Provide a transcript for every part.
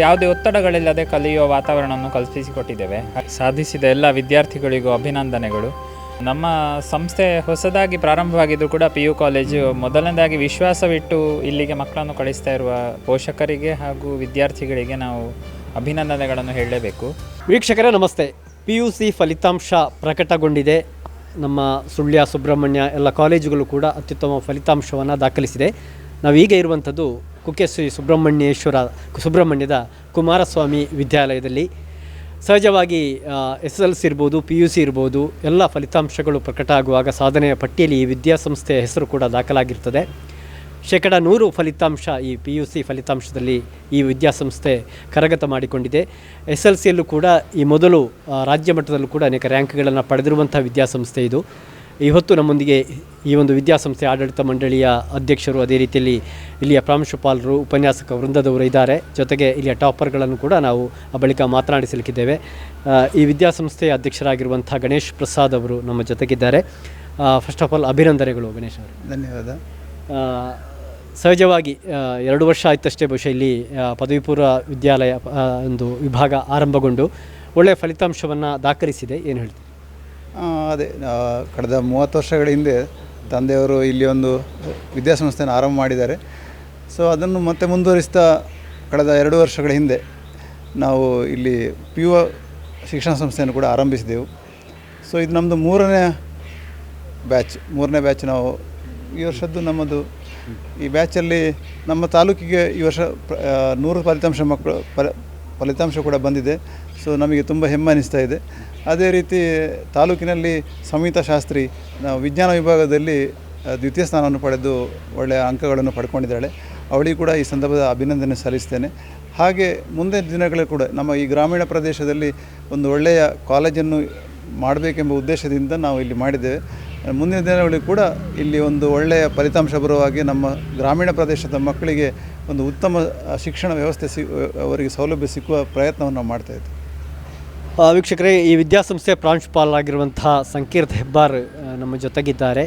ಯಾವುದೇ ಒತ್ತಡಗಳಿಲ್ಲದೆ ಕಲಿಯುವ ವಾತಾವರಣವನ್ನು ಕಲ್ಪಿಸಿಕೊಟ್ಟಿದ್ದೇವೆ. ಸಾಧಿಸಿದ ಎಲ್ಲ ವಿದ್ಯಾರ್ಥಿಗಳಿಗೂ ಅಭಿನಂದನೆಗಳು. ನಮ್ಮ ಸಂಸ್ಥೆ ಹೊಸದಾಗಿ ಪ್ರಾರಂಭವಾಗಿದ್ದರೂ ಕೂಡ PU ಕಾಲೇಜು ಮೊದಲನೇದಾಗಿ ವಿಶ್ವಾಸವಿಟ್ಟು ಇಲ್ಲಿಗೆ ಮಕ್ಕಳನ್ನು ಕಳಿಸ್ತಾ ಇರುವ ಪೋಷಕರಿಗೆ ಹಾಗೂ ವಿದ್ಯಾರ್ಥಿಗಳಿಗೆ ನಾವು ಅಭಿನಂದನೆಗಳನ್ನು ಹೇಳಲೇಬೇಕು. ವೀಕ್ಷಕರೇ ನಮಸ್ತೆ. PUC ಫಲಿತಾಂಶ ಪ್ರಕಟಗೊಂಡಿದೆ. ನಮ್ಮ ಸುಳ್ಯ, ಸುಬ್ರಹ್ಮಣ್ಯ ಎಲ್ಲ ಕಾಲೇಜುಗಳು ಕೂಡ ಅತ್ಯುತ್ತಮ ಫಲಿತಾಂಶವನ್ನು ದಾಖಲಿಸಿದೆ. ನಾವೀಗ ಇರುವಂಥದ್ದು ಕುಕ್ಕೆ ಶ್ರೀ ಸುಬ್ರಹ್ಮಣ್ಯದ ಕುಮಾರಸ್ವಾಮಿ ವಿದ್ಯಾಲಯದಲ್ಲಿ. ಸಹಜವಾಗಿ SSLC ಇರ್ಬೋದು, PUC ಇರ್ಬೋದು, ಎಲ್ಲ ಫಲಿತಾಂಶಗಳು ಪ್ರಕಟ ಆಗುವಾಗ ಸಾಧನೆಯ ಪಟ್ಟಿಯಲ್ಲಿ ಈ ವಿದ್ಯಾಸಂಸ್ಥೆಯ ಹೆಸರು ಕೂಡ ದಾಖಲಾಗಿರ್ತದೆ. 100% ಫಲಿತಾಂಶ ಈ PUC ಫಲಿತಾಂಶದಲ್ಲಿ ಈ ವಿದ್ಯಾಸಂಸ್ಥೆ ಕರಗತ ಮಾಡಿಕೊಂಡಿದೆ. SSLCಯಲ್ಲೂ ಕೂಡ ಈ ಮೊದಲು ರಾಜ್ಯ ಮಟ್ಟದಲ್ಲೂ ಕೂಡ ಅನೇಕ ರ್ಯಾಂಕ್ಗಳನ್ನು ಪಡೆದಿರುವಂಥ ವಿದ್ಯಾಸಂಸ್ಥೆ ಇದು. ಇವತ್ತು ನಮ್ಮೊಂದಿಗೆ ಈ ಒಂದು ವಿದ್ಯಾಸಂಸ್ಥೆ ಆಡಳಿತ ಮಂಡಳಿಯ ಅಧ್ಯಕ್ಷರು, ಅದೇ ರೀತಿಯಲ್ಲಿ ಇಲ್ಲಿಯ ಪ್ರಾಂಶುಪಾಲರು, ಉಪನ್ಯಾಸಕ ವೃಂದದವರು ಇದ್ದಾರೆ. ಜೊತೆಗೆ ಇಲ್ಲಿಯ ಟಾಪರ್ಗಳನ್ನು ಕೂಡ ನಾವು ಬಳಿಕ ಮಾತನಾಡಿಸಲಿಕ್ಕಿದ್ದೇವೆ. ಈ ವಿದ್ಯಾಸಂಸ್ಥೆಯ ಅಧ್ಯಕ್ಷರಾಗಿರುವಂಥ ಗಣೇಶ್ ಪ್ರಸಾದ್ ಅವರು ನಮ್ಮ ಜೊತೆಗಿದ್ದಾರೆ. ಫಸ್ಟ್ ಆಫ್ ಆಲ್ ಅಭಿನಂದನೆಗಳು ಗಣೇಶ್ ಅವರು. ಧನ್ಯವಾದ. ಸಹಜವಾಗಿ 2 ವರ್ಷ ಆಯ್ತಷ್ಟೇ ಬಹುಶಃ ಇಲ್ಲಿ ಪದವಿ ಪೂರ್ವ ವಿದ್ಯಾಲಯ ಒಂದು ವಿಭಾಗ ಆರಂಭಗೊಂಡು ಒಳ್ಳೆಯ ಫಲಿತಾಂಶವನ್ನು ದಾಖಲಿಸಿದೆ. ಏನು ಹೇಳ್ತೀವಿ? ಅದೇ ಕಳೆದ 30 ವರ್ಷಗಳ ಹಿಂದೆ ತಂದೆಯವರು ಇಲ್ಲಿ ಒಂದು ವಿದ್ಯಾಸಂಸ್ಥೆಯನ್ನು ಆರಂಭ ಮಾಡಿದ್ದಾರೆ. ಸೊ ಅದನ್ನು ಮತ್ತೆ ಮುಂದುವರಿಸ್ತಾ ಕಳೆದ 2 ವರ್ಷಗಳ ಹಿಂದೆ ನಾವು ಇಲ್ಲಿ PU ಶಿಕ್ಷಣ ಸಂಸ್ಥೆಯನ್ನು ಕೂಡ ಆರಂಭಿಸಿದೆವು. ಸೊ ಇದು ನಮ್ಮದು 3ನೇ ಬ್ಯಾಚ್. ನಾವು ಈ ವರ್ಷದ್ದು ನಮ್ಮದು ಈ ಬ್ಯಾಚಲ್ಲಿ ನಮ್ಮ ತಾಲೂಕಿಗೆ ಈ ವರ್ಷ 100 ಫಲಿತಾಂಶ ಕೂಡ ಬಂದಿದೆ. ಸೊ ನಮಗೆ ತುಂಬ ಹೆಮ್ಮೆ ಅನಿಸ್ತಾ ಇದೆ. ಅದೇ ರೀತಿ ತಾಲೂಕಿನಲ್ಲಿ ಸಂಹಿತಾ ಶಾಸ್ತ್ರಿ ನಾವು ವಿಜ್ಞಾನ ವಿಭಾಗದಲ್ಲಿ ದ್ವಿತೀಯ ಸ್ಥಾನವನ್ನು ಪಡೆದು ಒಳ್ಳೆಯ ಅಂಕಗಳನ್ನು ಪಡ್ಕೊಂಡಿದ್ದಾಳೆ. ಅವಳಿಗೆ ಕೂಡ ಈ ಸಂದರ್ಭದ ಅಭಿನಂದನೆ ಸಲ್ಲಿಸ್ತೇನೆ. ಹಾಗೆ ಮುಂದಿನ ದಿನಗಳಲ್ಲಿ ಕೂಡ ನಮ್ಮ ಈ ಗ್ರಾಮೀಣ ಪ್ರದೇಶದಲ್ಲಿ ಒಂದು ಒಳ್ಳೆಯ ಕಾಲೇಜನ್ನು ಮಾಡಬೇಕೆಂಬ ಉದ್ದೇಶದಿಂದ ನಾವು ಇಲ್ಲಿ ಮಾಡಿದ್ದೇವೆ. ಮುಂದಿನ ದಿನಗಳಲ್ಲಿ ಕೂಡ ಇಲ್ಲಿ ಒಂದು ಒಳ್ಳೆಯ ಫಲಿತಾಂಶ ಬರುವಾಗಿ ನಮ್ಮ ಗ್ರಾಮೀಣ ಪ್ರದೇಶದ ಮಕ್ಕಳಿಗೆ ಒಂದು ಉತ್ತಮ ಶಿಕ್ಷಣ ವ್ಯವಸ್ಥೆ ಅವರಿಗೆ ಸೌಲಭ್ಯ ಸಿಕ್ಕುವ ಪ್ರಯತ್ನವನ್ನು ನಾವು ಮಾಡ್ತಾಯಿದ್ದೇವೆ. ವೀಕ್ಷಕರೇ, ಈ ವಿದ್ಯಾಸಂಸ್ಥೆ ಪ್ರಾಂಶುಪಾಲರಾಗಿರುವಂತಹ ಸಂಕೀರ್ತ್ ಹೆಬ್ಬಾರ್ ನಮ್ಮ ಜೊತೆಗಿದ್ದಾರೆ.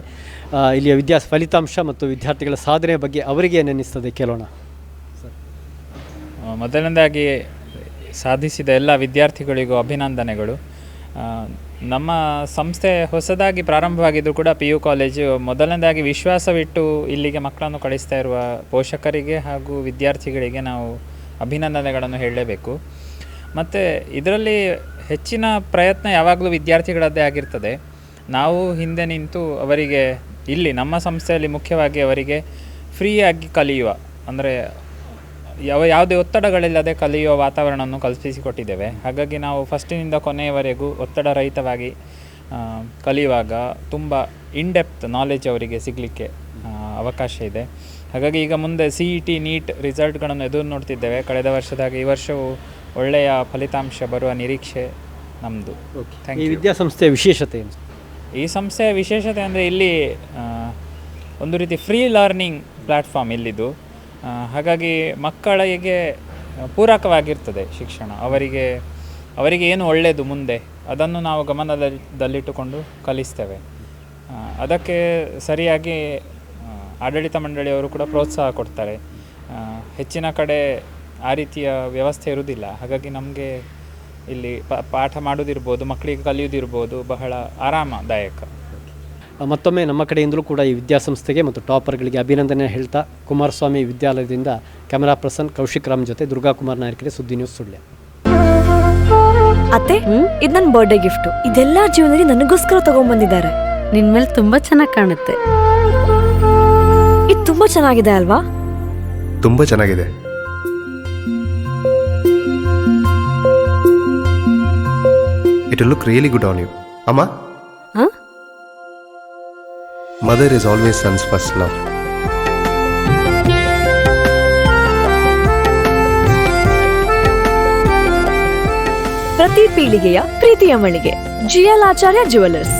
ಇಲ್ಲಿಯ ಫಲಿತಾಂಶ ಮತ್ತು ವಿದ್ಯಾರ್ಥಿಗಳ ಸಾಧನೆ ಬಗ್ಗೆ ಅವರಿಗೆ ಏನೆನ್ನಿಸ್ತದೆ ಕೇಳೋಣ ಸರ್. ಮೊದಲನೇದಾಗಿ ಸಾಧಿಸಿದ ಎಲ್ಲ ವಿದ್ಯಾರ್ಥಿಗಳಿಗೂ ಅಭಿನಂದನೆಗಳು. ನಮ್ಮ ಸಂಸ್ಥೆ ಹೊಸದಾಗಿ ಪ್ರಾರಂಭವಾಗಿದ್ದರೂ ಕೂಡ PU ಕಾಲೇಜು ಮೊದಲನೇದಾಗಿ ವಿಶ್ವಾಸವಿಟ್ಟು ಇಲ್ಲಿಗೆ ಮಕ್ಕಳನ್ನು ಕಳಿಸ್ತಾ ಇರುವ ಪೋಷಕರಿಗೆ ಹಾಗೂ ವಿದ್ಯಾರ್ಥಿಗಳಿಗೆ ನಾವು ಅಭಿನಂದನೆಗಳನ್ನು ಹೇಳಲೇಬೇಕು. ಮತ್ತು ಇದರಲ್ಲಿ ಹೆಚ್ಚಿನ ಪ್ರಯತ್ನ ಯಾವಾಗಲೂ ವಿದ್ಯಾರ್ಥಿಗಳದ್ದೇ ಆಗಿರ್ತದೆ. ನಾವು ಹಿಂದೆ ನಿಂತು ಅವರಿಗೆ ಇಲ್ಲಿ ನಮ್ಮ ಸಂಸ್ಥೆಯಲ್ಲಿ ಮುಖ್ಯವಾಗಿ ಅವರಿಗೆ ಫ್ರೀಯಾಗಿ ಕಲಿಯುವ, ಅಂದರೆ ಯಾವುದೇ ಒತ್ತಡಗಳಿಲ್ಲದೆ ಕಲಿಯುವ ವಾತಾವರಣವನ್ನು ಕಲ್ಪಿಸಿಕೊಟ್ಟಿದ್ದೇವೆ. ಹಾಗಾಗಿ ನಾವು ಫಸ್ಟಿನಿಂದ ಕೊನೆಯವರೆಗೂ ಒತ್ತಡರಹಿತವಾಗಿ ಕಲಿಯುವಾಗ ತುಂಬ ಇನ್ಡೆಪ್ತ್ ನಾಲೆಜ್ ಅವರಿಗೆ ಸಿಗಲಿಕ್ಕೆ ಅವಕಾಶ ಇದೆ. ಹಾಗಾಗಿ ಈಗ ಮುಂದೆ CET, NEET ರಿಸಲ್ಟ್ಗಳನ್ನು ಎದುರು ನೋಡ್ತಿದ್ದೇವೆ. ಕಳೆದ ವರ್ಷದಾಗಿ ಈ ವರ್ಷವೂ ಒಳ್ಳೆಯ ಫಲಿತಾಂಶ ಬರುವ ನಿರೀಕ್ಷೆ ನಮ್ಮದು. ಈ ವಿದ್ಯಾಸಂಸ್ಥೆಯ ವಿಶೇಷತೆ ಏನು? ಈ ಸಂಸ್ಥೆಯ ವಿಶೇಷತೆ ಅಂದರೆ ಇಲ್ಲಿ ಒಂದು ರೀತಿ ಫ್ರೀ ಲರ್ನಿಂಗ್ ಪ್ಲ್ಯಾಟ್ಫಾರ್ಮ್ ಇಲ್ಲಿದ್ದು. ಹಾಗಾಗಿ ಮಕ್ಕಳಿಗೆ ಪೂರಕವಾಗಿರ್ತದೆ ಶಿಕ್ಷಣ. ಅವರಿಗೆ ಏನು ಒಳ್ಳೆಯದು ಮುಂದೆ ಅದನ್ನು ನಾವು ಗಮನದಲ್ಲಿಟ್ಟುಕೊಂಡು ಕಲಿಸ್ತೇವೆ. ಅದಕ್ಕೆ ಸರಿಯಾಗಿ ಆಡಳಿತ ಮಂಡಳಿಯವರು ಕೂಡ ಪ್ರೋತ್ಸಾಹ ಕೊಡ್ತಾರೆ. ಹೆಚ್ಚಿನ ಕಡೆ ಆ ರೀತಿಯ ವ್ಯವಸ್ಥೆ ಇರುವುದಿಲ್ಲ. ಹಾಗಾಗಿ ನಮಗೆ ಇಲ್ಲಿ ಪಾಠ ಮಾಡೋದಿರ್ಬೋದು, ಮಕ್ಕಳಿಗೆ ಕಲಿಯೋದಿರ್ಬೋದು ಬಹಳ ಆರಾಮದಾಯಕ. ಮತ್ತೊಮ್ಮೆ ನಮ್ಮ ಕಡೆಯಿಂದಲೂ ಕೂಡ ಈ ವಿದ್ಯಾಸಂಸ್ಥೆಗೆ ಮತ್ತು ಟಾಪರ್ಗಳಿಗೆ ಅಭಿನಂದನೆ ಹೇಳ್ತಾ, ಕುಮಾರಸ್ವಾಮಿ ವಿದ್ಯಾಲಯದಿಂದ ಕ್ಯಾಮರಾ ಪರ್ಸನ್ ಕೌಶಿಕ್ ರಾಮ್ ಜೊತೆ ದುರ್ಗಾಕುಮಾರ್ ನಾಯಕರೇ, ಸುದ್ದಿ ನ್ಯೂಸ್ ಸುಳ್ಯ. ಅತ್ತೆ, ಇದು ನನ್ನ ಬರ್ಡೇ ಗಿಫ್ಟ್. ಇದೆಲ್ಲ ಜೀವನದಲ್ಲಿ ನನಗೋಸ್ಕರ ತಗೊಂಡ್ಬಂದಿದ್ದಾರೆ. ನಿನ್ ಮೇಲೆ ತುಂಬಾ ಚೆನ್ನಾಗಿ ಕಾಣುತ್ತೆ. ಇದು ತುಂಬಾ ಚೆನ್ನಾಗಿದೆ ಅಲ್ವಾ? ತುಂಬಾ ಚೆನ್ನಾಗಿದೆ. It will look really good on you. Amma? Huh? Mother is always son's first love. ಪ್ರತಿ ಪೀಳಿಗೆಯ ಪ್ರೀತಿಯ ಮಳಿಗೆ GL ಆಚಾರ್ಯ ಜ್ಯುವೆಲರ್ಸ್.